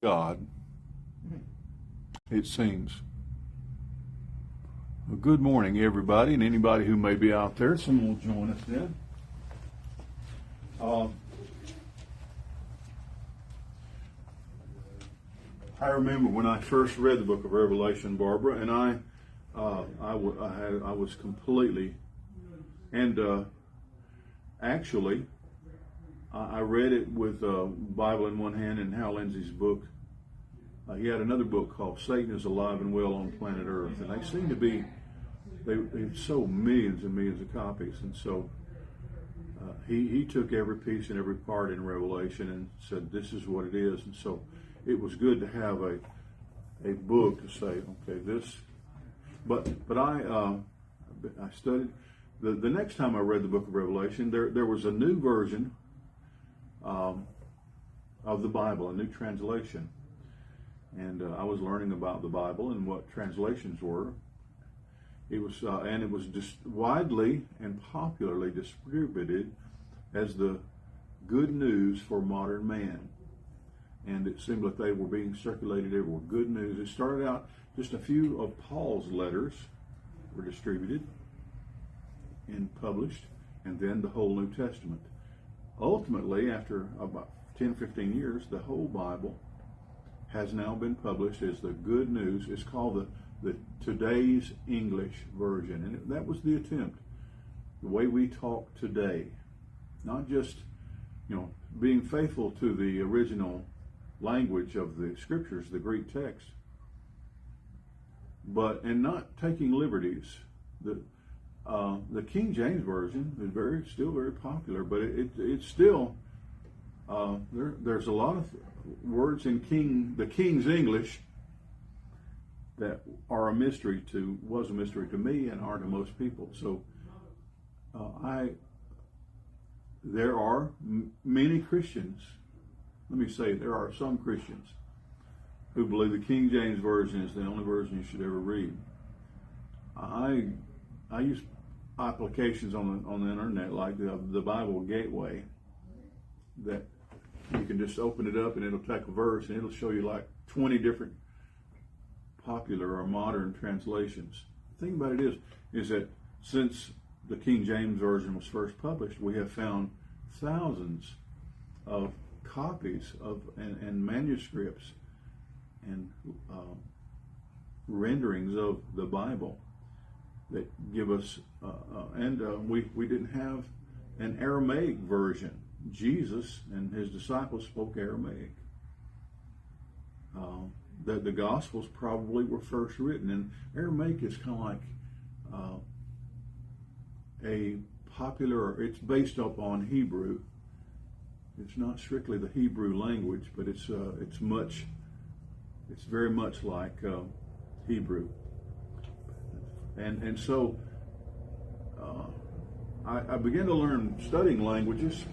God, it seems. Well, good morning, everybody, and anybody who may be out there. Someone will join us then. I remember when I first read the book of Revelation, Barbara, and I was completely, and actually, I read it with Bible in one hand and Hal Lindsey's book. He had another book called Satan is Alive and Well on Planet Earth, and they seem to be, they sold millions and millions of copies, and so he took every piece and every part in Revelation and said, this is what it is. And so it was good to have a book to say, okay, this, but I studied, the next time I read the book of Revelation, there was a new version of the Bible, a new translation. And I was learning about the Bible and what translations were. It was just widely and popularly distributed as the good news for modern man. And it seemed like they were being circulated everywhere. Good news. It started out, just a few of Paul's letters were distributed and published, and then the whole New Testament. Ultimately, after about 10, 15 years, the whole Bible has now been published as the good news. It's called the Today's English Version. And that was the attempt, the way we talk today. Not just, being faithful to the original language of the scriptures, the Greek text, and not taking liberties. The King James Version is still very popular, but it's still, there's a lot of words in the King's English that was a mystery to me and are to most people. So there are many Christians, let me say, there are some Christians who believe the King James Version is the only version you should ever read. I use applications on the internet like the Bible Gateway that you can just open it up and it'll take a verse and it'll show you like 20 different popular or modern translations. The thing about it is that since the King James Version was first published, we have found thousands of copies and manuscripts and renderings of the Bible that give us, we didn't have an Aramaic version. Jesus and his disciples spoke Aramaic. The Gospels probably were first written, and Aramaic is kind of like a popular, it's based upon Hebrew. It's not strictly the Hebrew language, but it's very much like Hebrew. And so I began to learn, studying languages,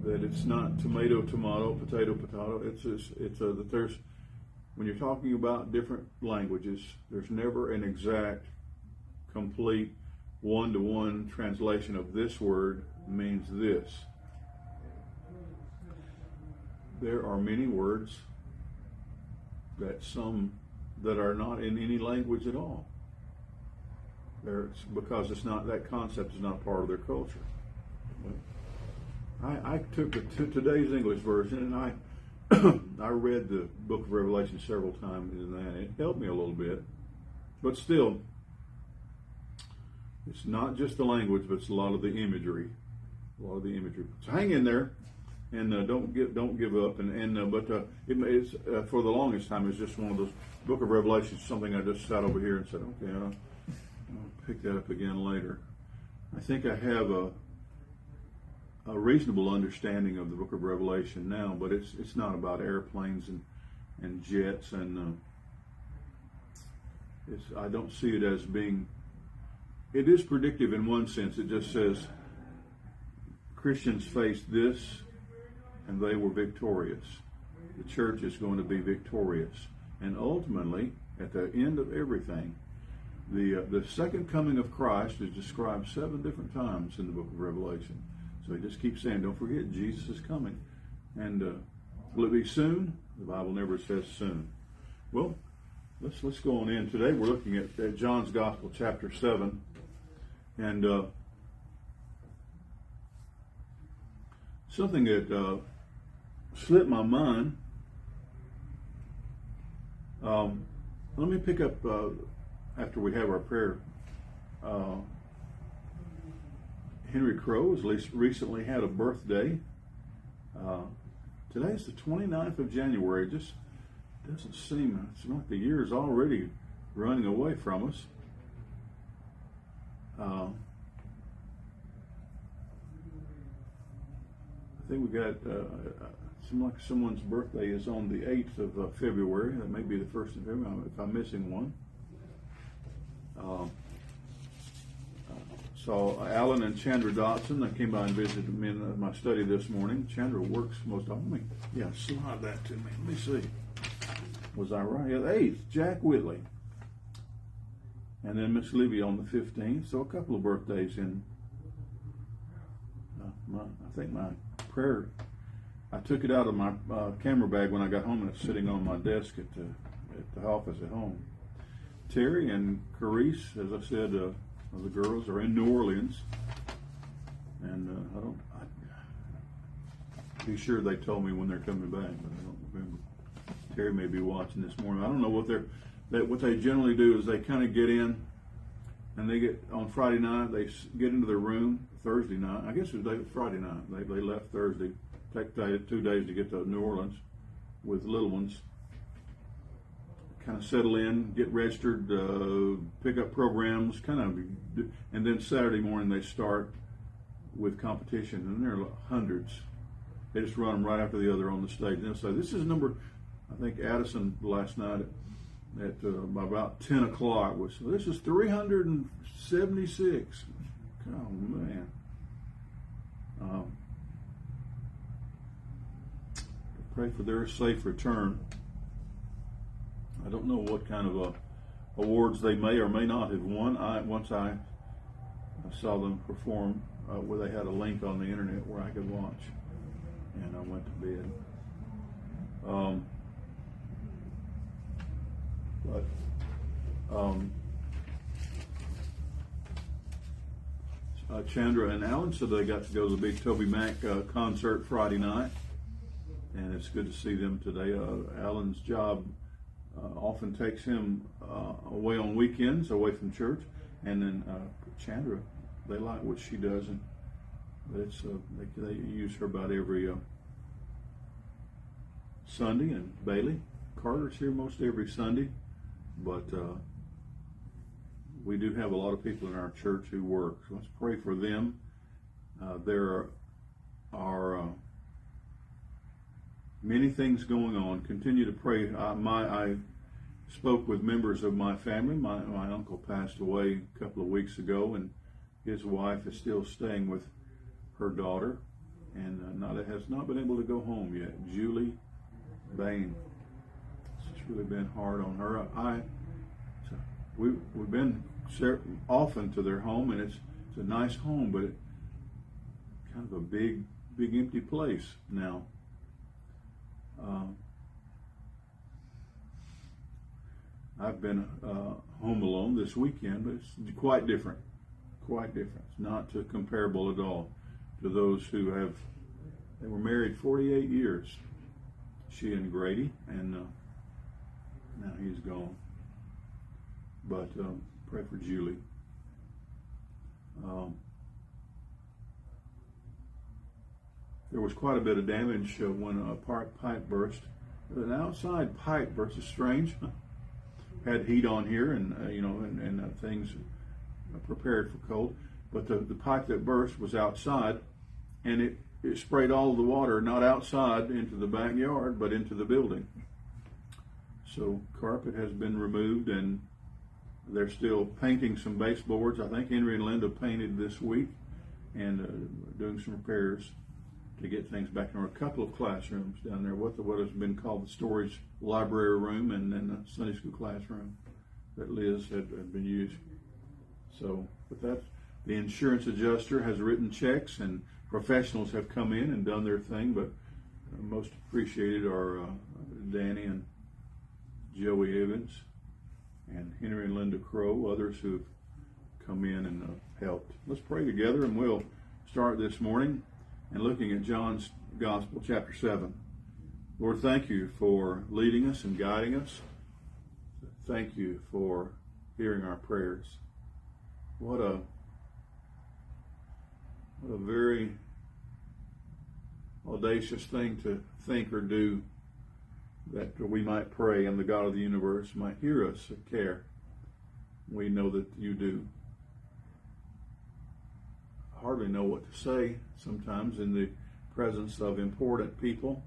that it's not tomato, potato. That there's, when you're talking about different languages, there's never an exact, complete, one-to-one translation of this word means this. There are many words that are not in any language at all. Because it's not, that concept is not part of their culture. I took today's English version and I read the book of Revelation several times, and it helped me a little bit. But still, it's not just the language, but it's a lot of the imagery. So hang in there, and don't give up. It's for the longest time, it's just one of those. Book of Revelation is something I just sat over here and said, okay, I'll pick that up again later. I think I have a reasonable understanding of the book of Revelation now, but it's not about airplanes and jets, and I don't see it as being. It is predictive in one sense. It just says Christians faced this, and they were victorious. The church is going to be victorious, and ultimately, at the end of everything, the second coming of Christ is described 7 different times in the book of Revelation. So he just keeps saying, don't forget, Jesus is coming. And Will it be soon? The Bible never says soon. Well, let's go on in. Today we're looking at John's Gospel, chapter 7. And something that slipped my mind. Let me pick up after we have our prayer. Henry Crow has recently had a birthday. Today's the 29th of January. It just doesn't seem, it's like the year is already running away from us. I think we got, seems like someone's birthday is on the 8th of February. That may be the 1st of February if I'm missing one. So Alan and Chandra Dotson, they came by and visited me in my study this morning. Chandra works most often. Yeah, slide that to me. Let me see. Was I right? Yeah, the 8th, Jack Whitley. And then Miss Libby on the 15th. So a couple of birthdays in. I think my prayer, I took it out of my camera bag when I got home, and it's sitting on my desk at the office at home. Terry and Carice, as I said, the girls are in New Orleans, and be sure they told me when they're coming back, but I don't remember. Terry may be watching this morning. I don't know what what they generally do is they kind of get in, and they get on Friday night. They get into their room Thursday night. I guess it was Friday night. They left Thursday. Take 2 days to get to New Orleans with little ones. Kind of settle in, get registered, pick up programs, and then Saturday morning they start with competition, and there are hundreds. They just run them right after the other on the stage. And they'll say, "This is number," I think Addison last night at about 10 o'clock was, "This is 376. Oh man. Pray for their safe return. I don't know what kind of awards they may or may not have won. Once I saw them perform where they had a link on the internet where I could watch, and I went to bed. Chandra and Alan said they got to go to the big Toby Mac concert Friday night, and it's good to see them today. Alan's job often takes him away on weekends, away from church, and then Chandra, they like what she does, and it's they use her about every Sunday. And Bailey Carter's here most every Sunday, but we do have a lot of people in our church who work, so let's pray for them. There are many things going on. Continue to pray. I spoke with members of my family. My uncle passed away a couple of weeks ago, and his wife is still staying with her daughter, and has not been able to go home yet. Julie Bain. It's really been hard on her. We've been often to their home, and it's a nice home, but it's kind of a big empty place now. I've been home alone this weekend, but it's quite different. Quite different. It's not comparable at all to those who they were married 48 years, she and Grady, and now he's gone. But pray for Julie. There was quite a bit of damage when a pipe burst. An outside pipe burst is strange. Had heat on here, and things prepared for cold. But the pipe that burst was outside, and it sprayed all the water not outside into the backyard, but into the building. So carpet has been removed, and they're still painting some baseboards. I think Henry and Linda painted this week, and doing some repairs to get things back in order. A couple of classrooms down there, what has been called the storage library room, and then the Sunday school classroom that Liz had been using. So, but that's, the insurance adjuster has written checks, and professionals have come in and done their thing, but most appreciated are Danny and Joey Evans and Henry and Linda Crow, others who have come in and helped. Let's pray together, and we'll start this morning and looking at John's Gospel, chapter 7. Lord, thank you for leading us and guiding us. Thank you for hearing our prayers. What a very audacious thing to think or do, that we might pray and the God of the universe might hear us and care. We know that you do. I hardly know what to say sometimes in the presence of important people.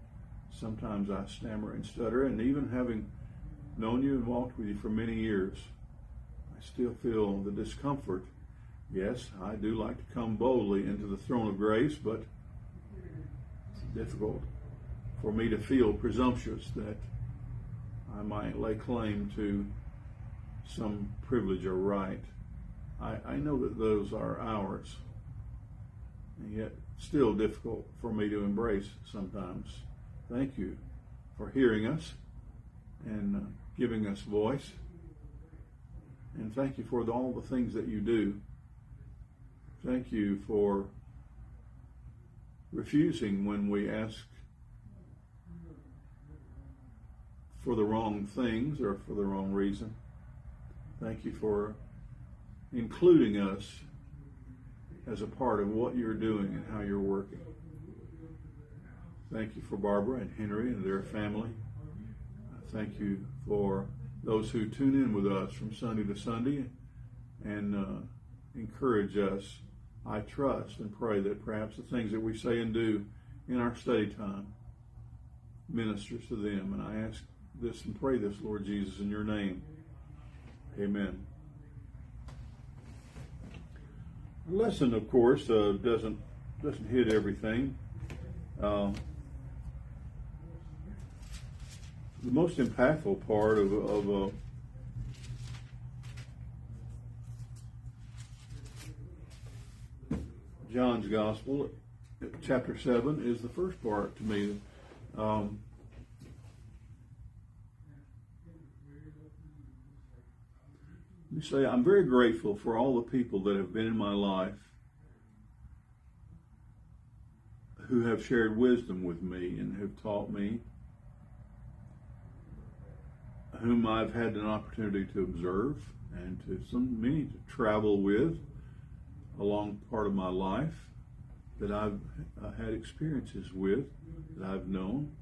Sometimes I stammer and stutter, and even having known you and walked with you for many years, I still feel the discomfort. Yes, I do like to come boldly into the throne of grace, but it's difficult for me to feel presumptuous that I might lay claim to some privilege or right. I know that those are ours, and yet still difficult for me to embrace sometimes. Thank you for hearing us and giving us voice, and thank you for all the things that you do. Thank you for refusing when we ask for the wrong things or for the wrong reason. Thank you for including us as a part of what you're doing and how you're working. Thank you for Barbara and Henry and their family. Thank you for those who tune in with us from Sunday to Sunday and encourage us. I trust and pray that perhaps the things that we say and do in our study time ministers to them. And I ask this and pray this, Lord Jesus, in your name. Amen. The lesson, of course, doesn't hit everything. The most impactful part of John's Gospel, chapter 7, is the first part to me. Let me say, I'm very grateful for all the people that have been in my life who have shared wisdom with me and have taught me, whom I've had an opportunity to observe and many to travel with along part of my life, that I've had experiences with, that I've known,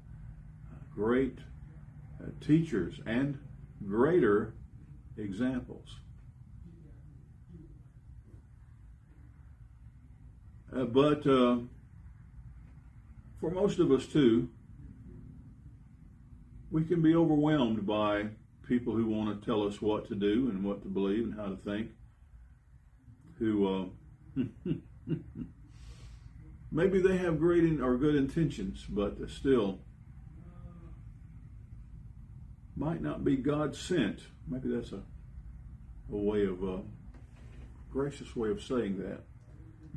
great teachers and greater examples. But for most of us too, we can be overwhelmed by people who want to tell us what to do and what to believe and how to think, who maybe they have great or good intentions, but still might not be God sent. Maybe that's a way of gracious way of saying that.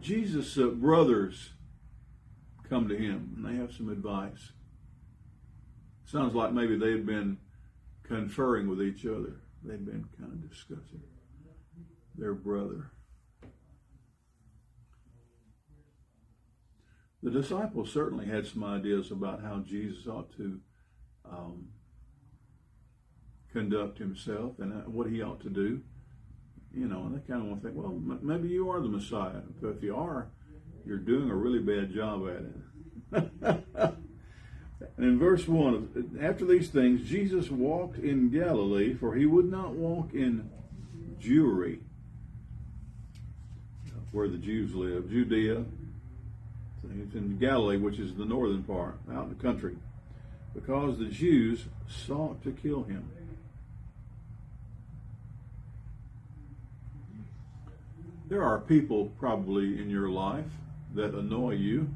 Jesus' brothers come to him and they have some advice. Sounds like maybe they've been conferring with each other. They've been kind of discussing their brother. The disciples certainly had some ideas about how Jesus ought to conduct himself and what he ought to do. You know, and they kind of want to think, well, maybe you are the Messiah. But if you are, you're doing a really bad job at it. And in verse 1, after these things, Jesus walked in Galilee, for he would not walk in Jewry, where the Jews live, Judea. So he's in Galilee, which is the northern part, out in the country, because the Jews sought to kill him. There are people probably in your life that annoy you.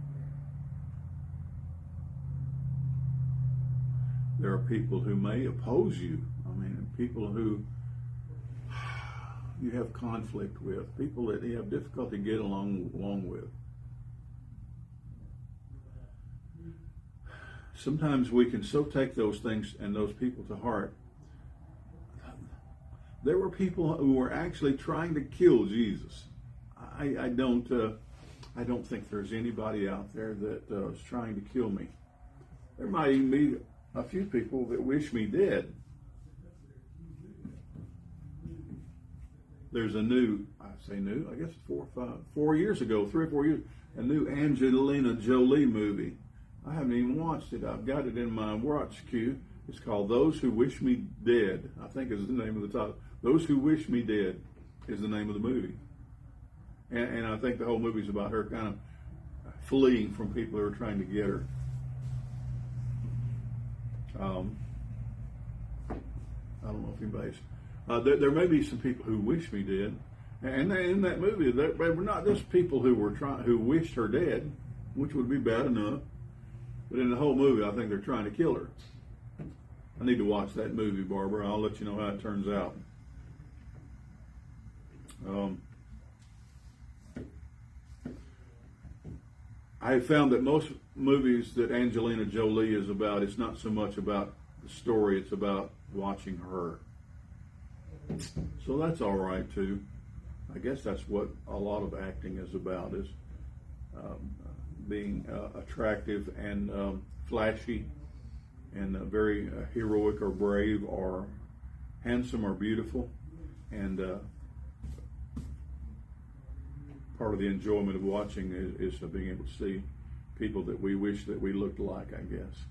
There are people who may oppose you. I mean, people who you have conflict with, people that you have difficulty getting along with. sometimes we can so take those things and those people to heart. There were people who were actually trying to kill Jesus. I don't think there's anybody out there that is trying to kill me. There might even be a few people that wish me dead. There's a new, I say new, I guess 4 years ago, 3 or 4 years, a new Angelina Jolie movie. I haven't even watched it. I've got it in my watch queue. It's called Those Who Wish Me Dead, I think is the name of the title. Those Who Wish Me Dead is the name of the movie. And I think the whole movie's about her kind of fleeing from people who are trying to get her. I don't know if anybody's... there may be some people who wish me dead. And in that movie, they were not just people who wished her dead, which would be bad enough. But in the whole movie, I think they're trying to kill her. I need to watch that movie, Barbara. I'll let you know how it turns out. I have found that most movies that Angelina Jolie is about, it's not so much about the story, it's about watching her. So that's all right too. I guess that's what a lot of acting is about, is being attractive and flashy and very heroic or brave or handsome or beautiful. And part of the enjoyment of watching is being able to see people that we wish that we looked like, I guess.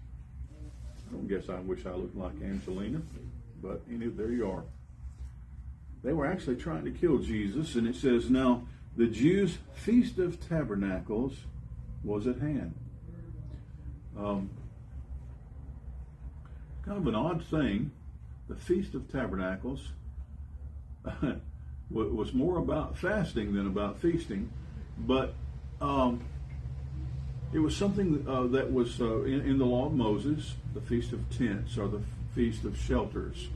I don't guess I wish I looked like Angelina, but there you are. They were actually trying to kill Jesus, and it says, now the Jews' Feast of Tabernacles was at hand. Kind of an odd thing. The Feast of Tabernacles was more about fasting than about feasting, but it was something that was in the law of Moses, the Feast of Tents or the Feast of Shelters.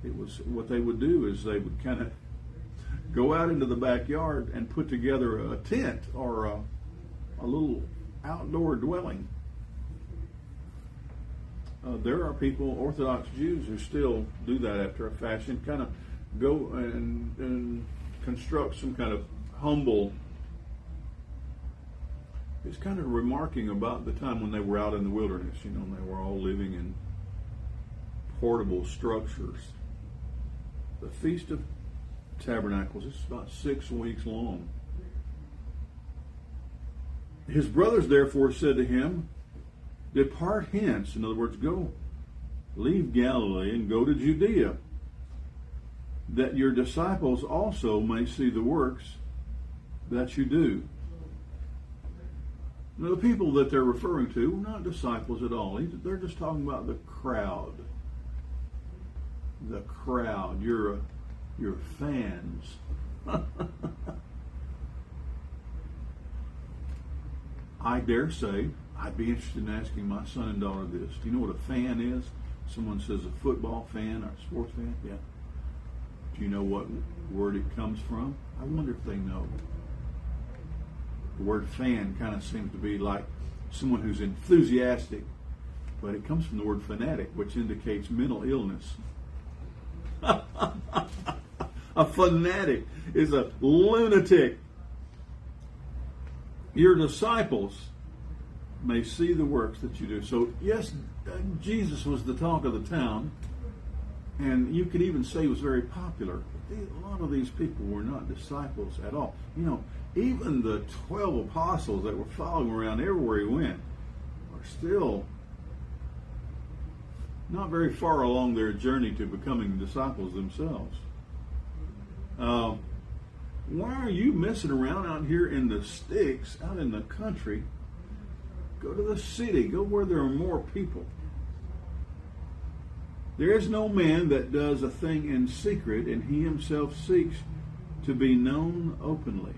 It was what they would do is they would kind of go out into the backyard and put together a tent or a little outdoor dwelling. There are people, Orthodox Jews, who still do that after a fashion, kind of go and construct some kind of humble. It's kind of remarking about the time when they were out in the wilderness, and they were all living in portable structures. The Feast of Tabernacles is about 6 weeks long. His brothers therefore said to him, depart hence, in other words, go, leave Galilee and go to Judea, that your disciples also may see the works that you do. Now, the people that they're referring to were not disciples at all. They're just talking about the crowd. The crowd, your fans. I dare say, I'd be interested in asking my son and daughter this. Do you know what a fan is? Someone says a football fan or a sports fan. Yeah. Do you know what word it comes from? I wonder if they know. The word fan kind of seems to be like someone who's enthusiastic, but it comes from the word fanatic, which indicates mental illness. A fanatic is a lunatic. Your disciples may see the works that you do. So, yes, Jesus was the talk of the town, and you could even say he was very popular. But a lot of these people were not disciples at all. Even the 12 apostles that were following around everywhere he went are still not very far along their journey to becoming disciples themselves. Why are you messing around out here in the sticks, out in the country? Go to the city. Go where there are more people. There is no man that does a thing in secret, and he himself seeks to be known openly.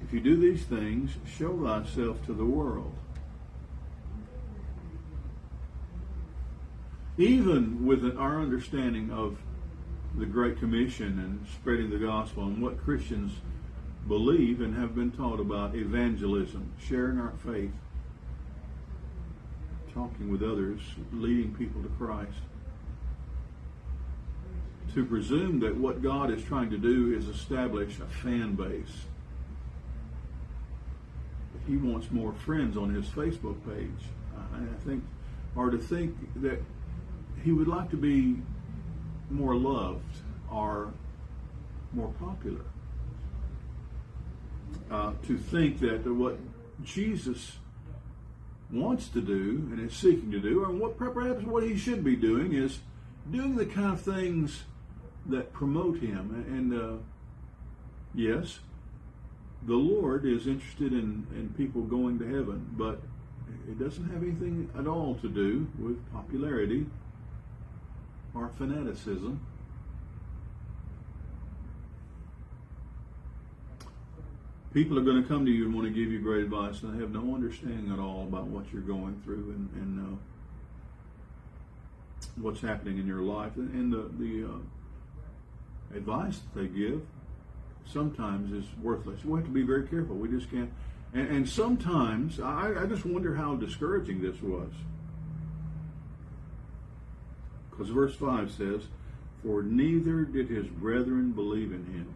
If you do these things, show thyself to the world. Even with our understanding of the Great Commission and spreading the gospel and what Christians believe and have been taught about evangelism, sharing our faith, talking with others, leading people to Christ. To presume that what God is trying to do is establish a fan base. He wants more friends on his Facebook page, I think, or to think that he would like to be more loved or more popular. To think that what Jesus wants to do and is seeking to do, or what perhaps what he should be doing, is doing the kind of things that promote him. And yes, the Lord is interested in people going to heaven, but it doesn't have anything at all to do with popularity or fanaticism. People are going to come to you and want to give you great advice, and they have no understanding at all about what you're going through and what's happening in your life. And the advice that they give sometimes is worthless. We have to be very careful. We just can't. And sometimes, I just wonder how discouraging this was. Because verse 5 says, "For neither did his brethren believe in him."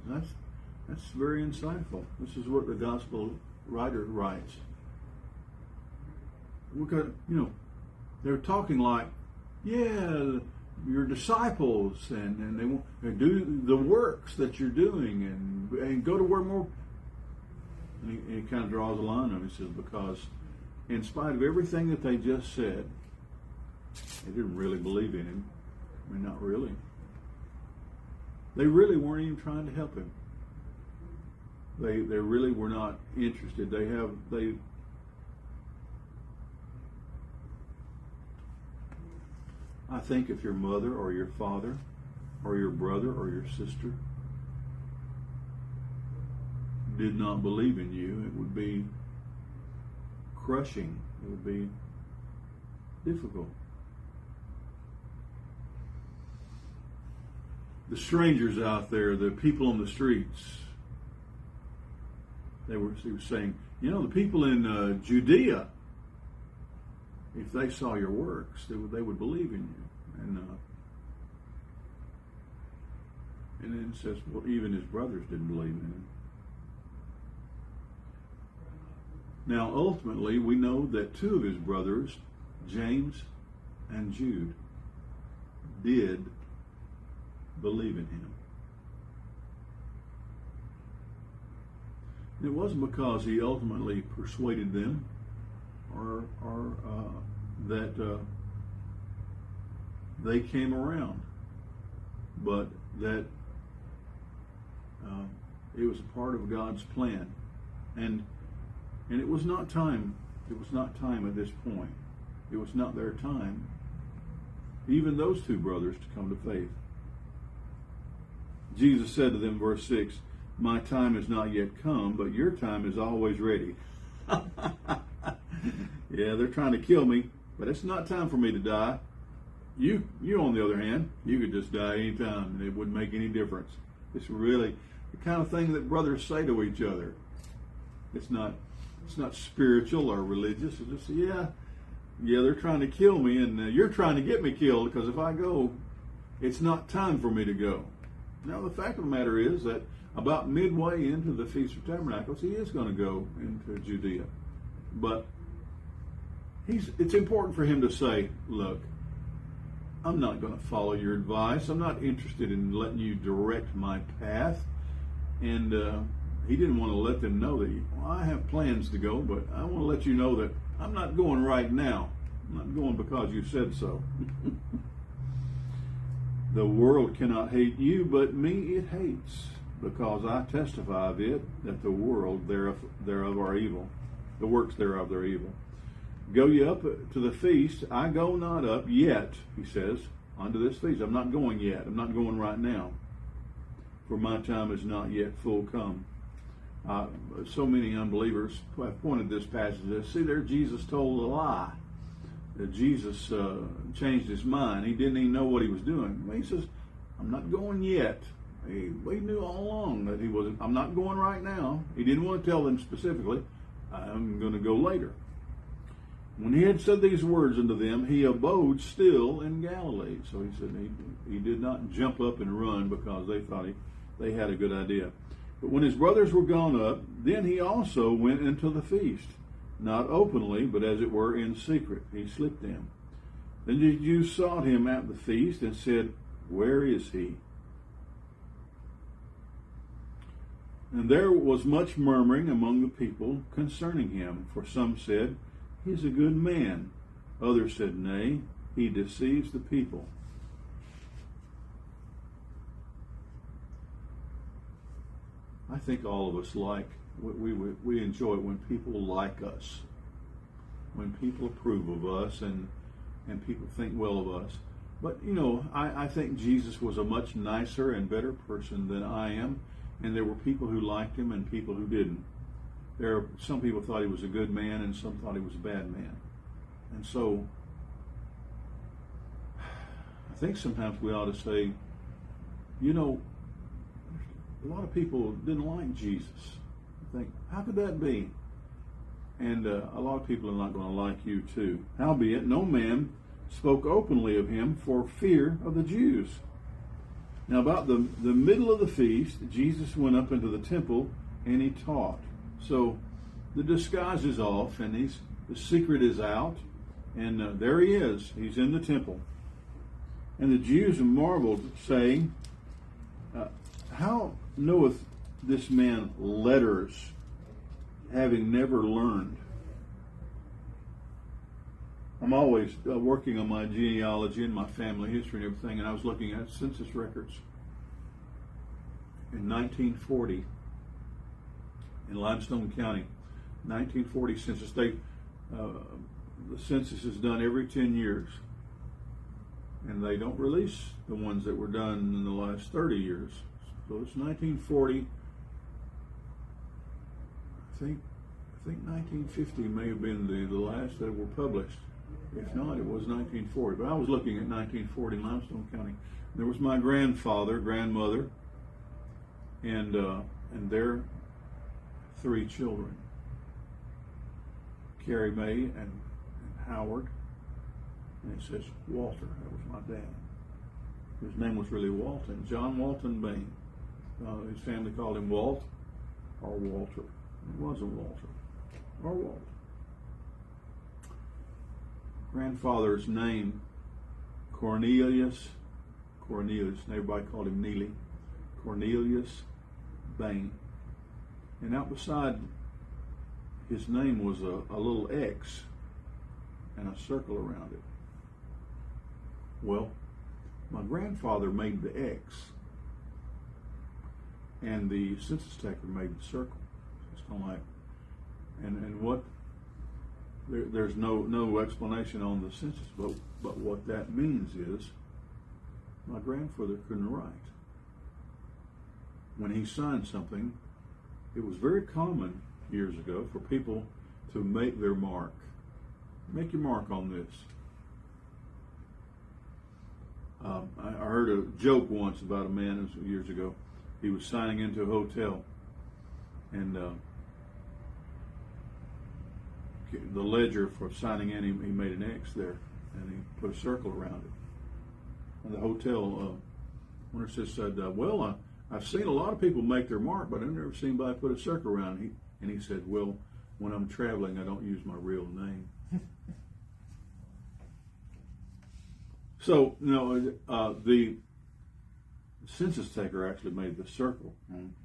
That's very insightful. This is what the gospel writer writes. Because, they're talking like, yeah, you're disciples, and they want to do the works that you're doing, and go to where more. And he kind of draws a line on it. He says, because in spite of everything that they just said, they didn't really believe in him. I mean, not really. They really weren't even trying to help him. They really were not interested. I think if your mother or your father or your brother or your sister did not believe in you, it would be crushing. It would be difficult. The strangers out there, the people on the streets, he was saying, the people in Judea, if they saw your works, they would believe in you. And then it says, well, even his brothers didn't believe in him. Now, ultimately, we know that two of his brothers, James and Jude, did believe in him. It wasn't because he ultimately persuaded them or that they came around, but that it was a part of God's plan, and it was not time. It was not time at this point. It was not their time, even those two brothers, to come to faith. Jesus said to them, verse 6, "My time is not yet come, but your time is always ready." Yeah, they're trying to kill me, but it's not time for me to die. You on the other hand, you could just die any time, and it wouldn't make any difference. It's really the kind of thing that brothers say to each other. It's not spiritual or religious. It's just, yeah, they're trying to kill me, and you're trying to get me killed, because if I go, it's not time for me to go. Now, the fact of the matter is that about midway into the Feast of Tabernacles, he is going to go into Judea. But it's important for him to say, look, I'm not going to follow your advice. I'm not interested in letting you direct my path. And he didn't want to let them know that, I have plans to go, but I want to let you know that I'm not going right now. I'm not going because you said so. The world cannot hate you, but me it hates, because I testify of it, that the world thereof are evil. The works thereof are evil. Go ye up to the feast. I go not up yet, he says, unto this feast. I'm not going yet. I'm not going right now. For my time is not yet full come. So many unbelievers have pointed this passage as, see there, Jesus told a lie. That Jesus changed his mind. He didn't even know what he was doing. He says, I'm not going yet. He knew all along that he wasn't. I'm not going right now. He didn't want to tell them specifically, I'm going to go later. When he had said these words unto them, he abode still in Galilee. So he said he did not jump up and run because they thought they had a good idea. But when his brothers were gone up, then he also went into the feast, not openly, but as it were in secret. He slipped in. Then the Jews sought him at the feast and said, Where is he? And there was much murmuring among the people concerning him. For some said, He is a good man. Others said, Nay, he deceives the people. I think all of us we enjoy it when people like us, when people approve of us and people think well of us. But, I think Jesus was a much nicer and better person than I am, and there were people who liked him and people who didn't. Some people thought he was a good man and some thought he was a bad man. And so I think sometimes we ought to say, a lot of people didn't like Jesus. I think, how could that be? And a lot of people are not going to like you too. Howbeit, no man spoke openly of him for fear of the Jews. Now about the middle of the feast, Jesus went up into the temple and he taught. So the disguise is off and the secret is out. And there he is. He's in the temple. And the Jews marveled, saying, How knoweth this man letters, having never learned? I'm always working on my genealogy and my family history and everything, and I was looking at census records in 1940 in Limestone County. 1940 census. The census is done every 10 years, and they don't release the ones that were done in the last 30 years. So it's 1940. I think 1950 may have been the last that were published. If not, it was 1940. But I was looking at 1940 in Limestone County. There was my grandfather, grandmother, and their 3 children, Carrie Mae and Howard. And it says Walter. That was my dad. His name was really Walton, John Walton Bain. His family called him Walt or Walter. It wasn't Walter or Walt. Grandfather's name, Cornelius, and everybody called him Neely, Cornelius Bain. And out beside his name was a little X and a circle around it. Well, my grandfather made the X, and the census taker made the circle. It's kind of like, and what, there's no explanation on the census, but what that means is my grandfather couldn't write. When he signed something, it was very common years ago for people to make their mark. Make your mark on this. I heard a joke once about a man years ago. He was signing into a hotel, and the ledger for signing in, he made an X there, and he put a circle around it. And the hotel owner said, well, I've seen a lot of people make their mark, but I've never seen anybody put a circle around it. And he said, well, when I'm traveling, I don't use my real name. So, the census taker actually made the circle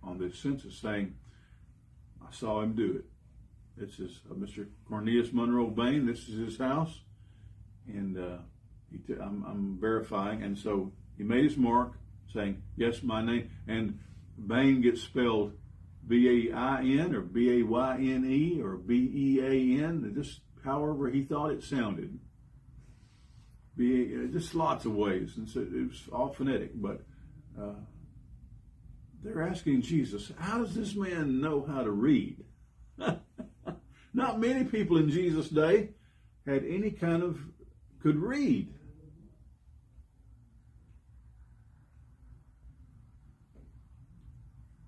on this census, saying, I saw him do it. It says, Mr. Cornelius Monroe Bain, this is his house, and I'm verifying. And so he made his mark, saying, yes, my name. And Bain gets spelled B-A-I-N or B-A-Y-N-E or B-E-A-N, just however he thought it sounded. Just lots of ways. And so it was all phonetic, but they're asking Jesus, how does this man know how to read? Not many people in Jesus' day had any kind of, could read.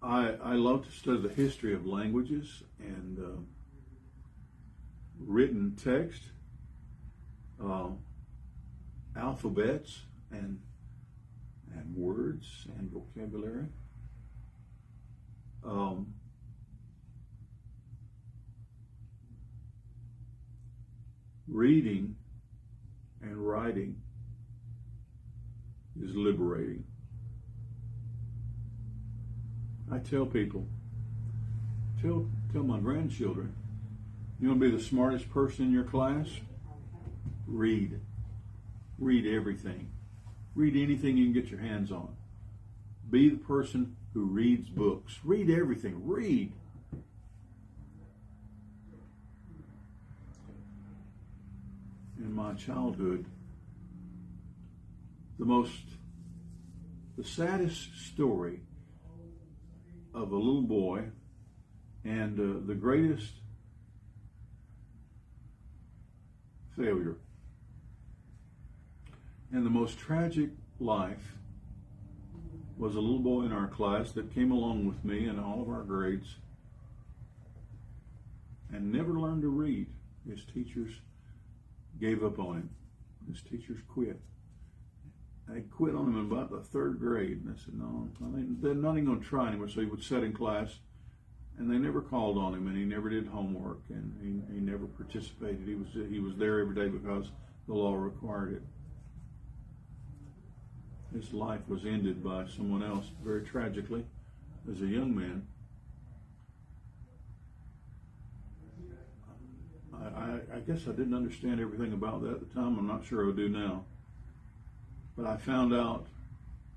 I love to study the history of languages and written text. alphabets and words and vocabulary. Reading and writing is liberating. I tell people, tell my grandchildren, you want to be the smartest person in your class? Read. Read everything. Read anything you can get your hands on. Be the person who reads books. Read everything. Read. In my childhood, the saddest story of a little boy and the greatest failure and the most tragic life was a little boy in our class that came along with me in all of our grades and never learned to read. His teachers gave up on him. His teachers quit. They quit on him in about the third grade. And I said, no, they're not even going to try anymore. So he would sit in class, and they never called on him, and he never did homework, and he never participated. He was there every day because the law required it. His life was ended by someone else very tragically as a young man. I guess I didn't understand everything about that at the time. I'm not sure I do now. But I found out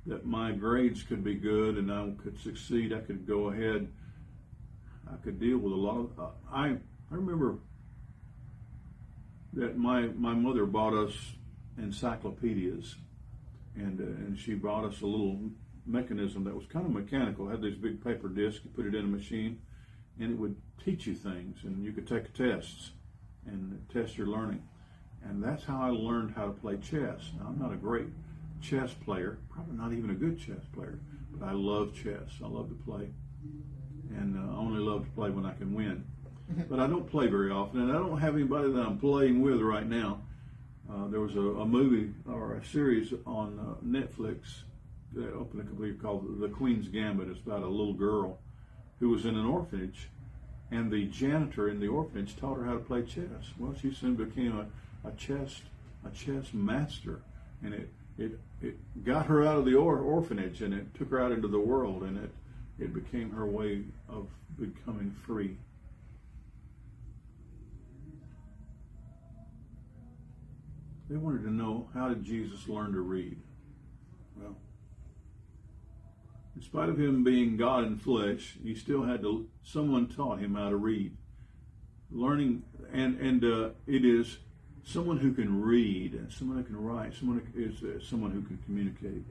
that my grades could be good and I could succeed. I could go ahead. I could deal with a lot of... I remember that my mother bought us encyclopedias, and she bought us a little mechanism that was kind of mechanical. It had these big paper discs. You put it in a machine, and it would teach you things, and you could take tests and test your learning. And that's how I learned how to play chess. Now, I'm not a great chess player, probably not even a good chess player, but I love chess. I love to play, and I only love to play when I can win. But I don't play very often, and I don't have anybody that I'm playing with right now. There was a movie or a series on Netflix that opened a couple of years called The Queen's Gambit. It's about a little girl who was in an orphanage, and the janitor in the orphanage taught her how to play chess. Well, she soon became a chess master, and it got her out of the orphanage, and it took her out into the world, and it became her way of becoming free. They wanted to know, how did Jesus learn to read? Well, in spite of him being God in flesh, he still had to, someone taught him how to read. Learning, and it is someone who can read, and someone who can write, someone who can communicate.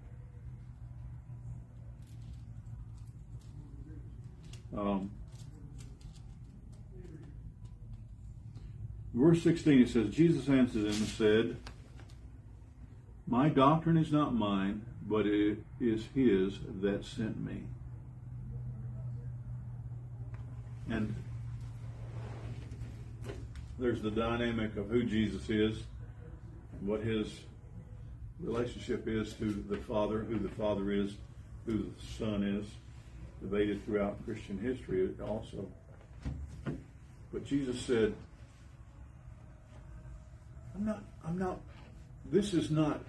Verse 16, it says, Jesus answered them and said, my doctrine is not mine, but it is his that sent me. And there's the dynamic of who Jesus is, and what his relationship is to the Father, who the Father is, who the Son is, debated throughout Christian history also. But Jesus said, this is not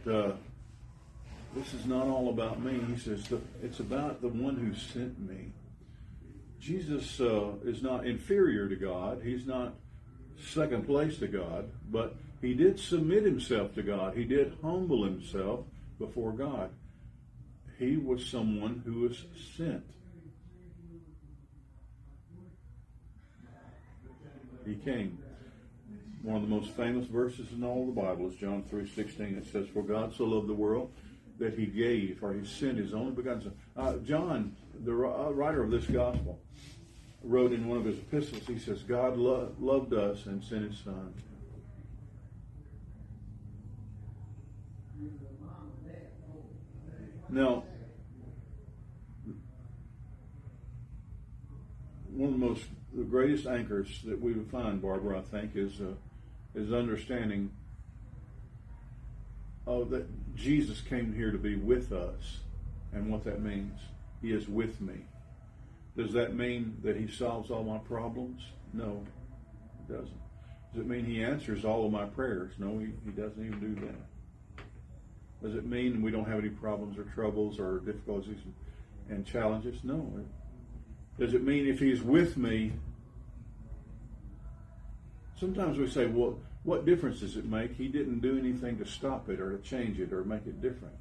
all about me. He says, it's about the one who sent me. Jesus is not inferior to God. He's not second place to God, but he did submit himself to God. He did humble himself before God. He was someone who was sent. He came. One of the most famous verses in all the Bible is John 3:16. It says, for God so loved the world that he gave, or he sent his only begotten Son. John, the writer of this gospel, wrote in one of his epistles, he says, God loved us and sent his Son. Now, one of the greatest anchors that we would find, Barbara, I think, is understanding that Jesus came here to be with us, and what that means. He is with me. Does that mean that he solves all my problems? No, it doesn't. Does it mean he answers all of my prayers? No, he doesn't even do that. Does it mean we don't have any problems or troubles or difficulties and challenges? No. Does it mean if he's with me? Sometimes we say, well, what difference does it make? He didn't do anything to stop it or to change it or make it different.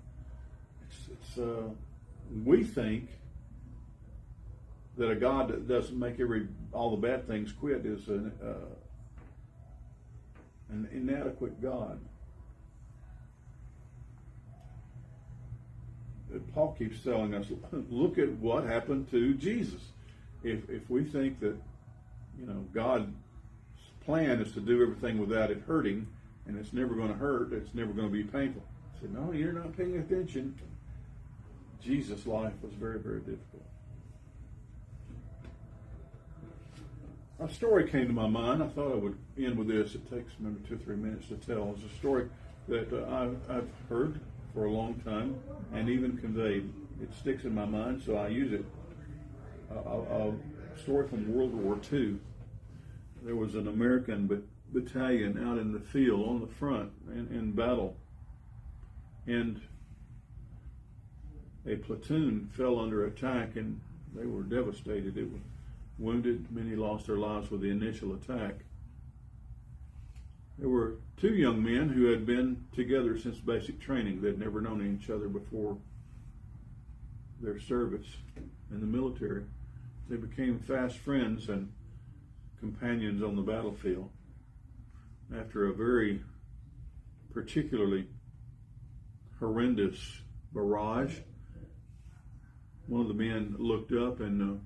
We think that a God that doesn't make all the bad things quit is an inadequate God. Paul keeps telling us, look at what happened to Jesus. If we think that, God's plan is to do everything without it hurting, and it's never going to hurt, it's never going to be painful. I said, no, you're not paying attention. Jesus' life was very, very difficult. A story came to my mind. I thought I would end with this. It takes maybe 2 or 3 minutes to tell. It's a story that I've heard for a long time and even conveyed. It sticks in my mind, so I use it. A story from World War II. There was an American battalion out in the field on the front in battle, and a platoon fell under attack, and they were devastated. It was wounded. Many lost their lives with the initial attack. There were 2 young men who had been together since basic training. They'd never known each other before their service in the military. They became fast friends and companions on the battlefield. After a very particularly horrendous barrage, one of the men looked up and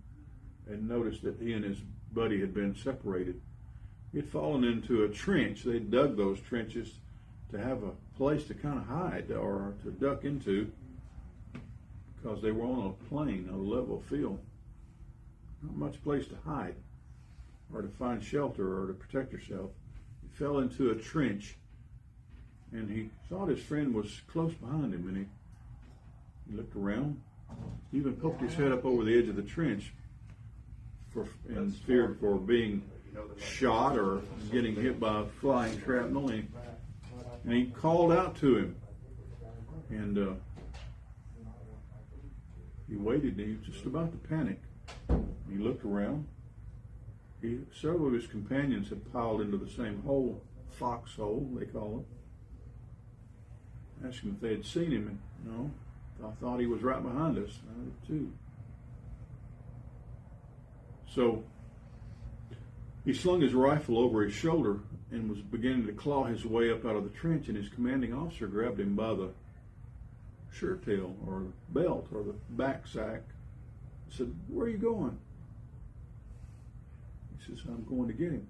noticed that he and his buddy had been separated. He had fallen into a trench. They dug those trenches to have a place to kind of hide or to duck into because they were on a plain, a level field. Not much place to hide or to find shelter or to protect yourself. He fell into a trench, and he thought his friend was close behind him, and he looked around. He even poked his head up over the edge of the trench and feared for being shot or getting hit by flying shrapnel. And he called out to him, and he waited, and he was just about to panic. He looked around. Several of his companions had piled into the same hole, foxhole, they call it. Asked him if they had seen him, and no, I thought he was right behind us. I did too. So he slung his rifle over his shoulder and was beginning to claw his way up out of the trench, and his commanding officer grabbed him by the shirt tail or the belt or the back sack. Said, "Where are you going?" He says, "I'm going to get him."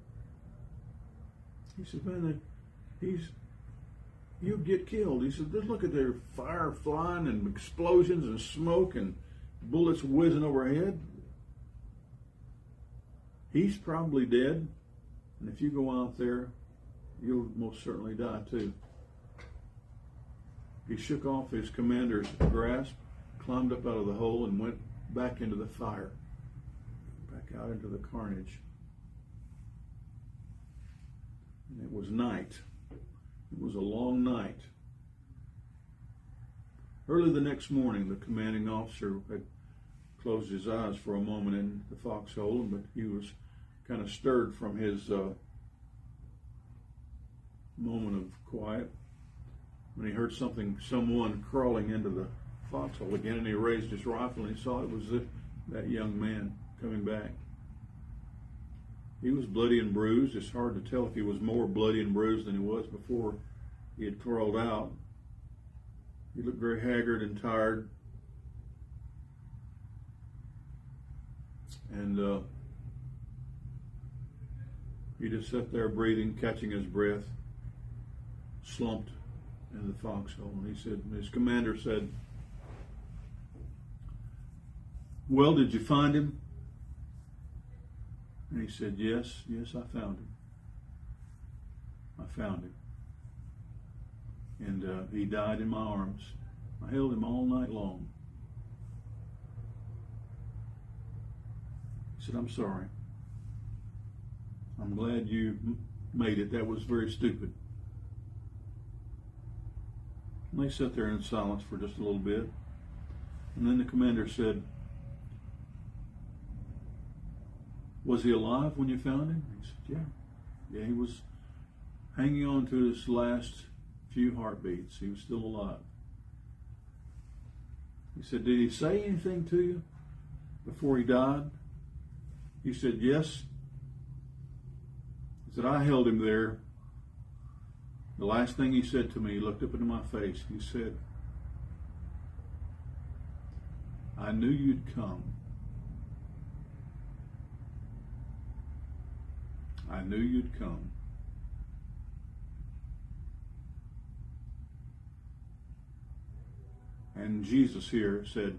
He said, "Man, you'll get killed." He said, "Just look at their fire flying and explosions and smoke and bullets whizzing overhead. He's probably dead, and if you go out there, you'll most certainly die too." He shook off his commander's grasp, climbed up out of the hole, and went back into the fire, back out into the carnage. And it was night. It was a long night. Early the next morning, the commanding officer had closed his eyes for a moment in the foxhole, but he was kind of stirred from his moment of quiet when he heard someone crawling into the foxhole again, and he raised his rifle and he saw it was that young man coming back. He was bloody and bruised. It's hard to tell if he was more bloody and bruised than he was before he had crawled out. He looked very haggard and tired. And he just sat there breathing, catching his breath, slumped in the foxhole. And he said, his commander said, "Well, did you find him?" And he said, yes, I found him. I found him. And he died in my arms. I held him all night long. He said, I'm sorry. I'm glad you made it. That was very stupid. And they sat there in silence for just a little bit. And then the commander said, was he alive when you found him? He said, yeah. Yeah, he was hanging on to his last few heartbeats. He was still alive. He said, did he say anything to you before he died? He said, yes. He said, I held him there. The last thing he said to me, he looked up into my face. He said, I knew you'd come. I knew you'd come. And Jesus here said,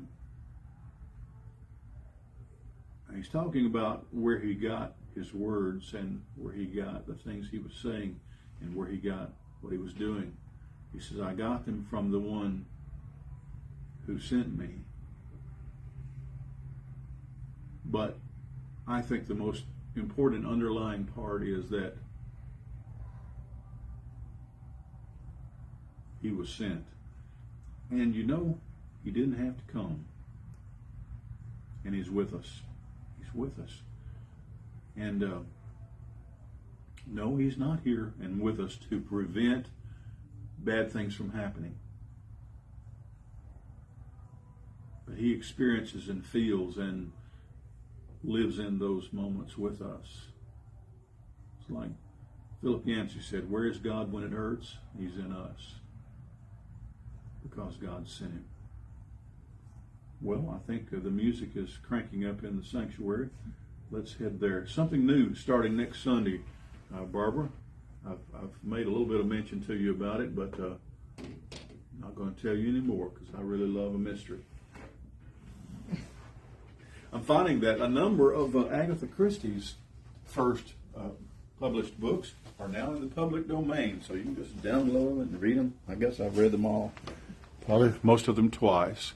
he's talking about where he got his words and where he got the things he was saying and where he got what he was doing. He says, I got them from the one who sent me. But I think the most important underlying part is that he was sent. And you know, he didn't have to come. And he's with us. He's with us. And no, he's not here and with us to prevent bad things from happening. But he experiences and feels and lives in those moments with us. It's like Philip Yancey said, where is God when it hurts? He's in us. Because God sent him. Well, I think the music is cranking up in the sanctuary. Let's head there. Something new starting next Sunday, Barbara. I've made a little bit of mention to you about it, but I'm not going to tell you anymore because I really love a mystery. I'm finding that a number of Agatha Christie's first published books are now in the public domain, so you can just download them and read them. I guess I've read them all, probably most of them twice.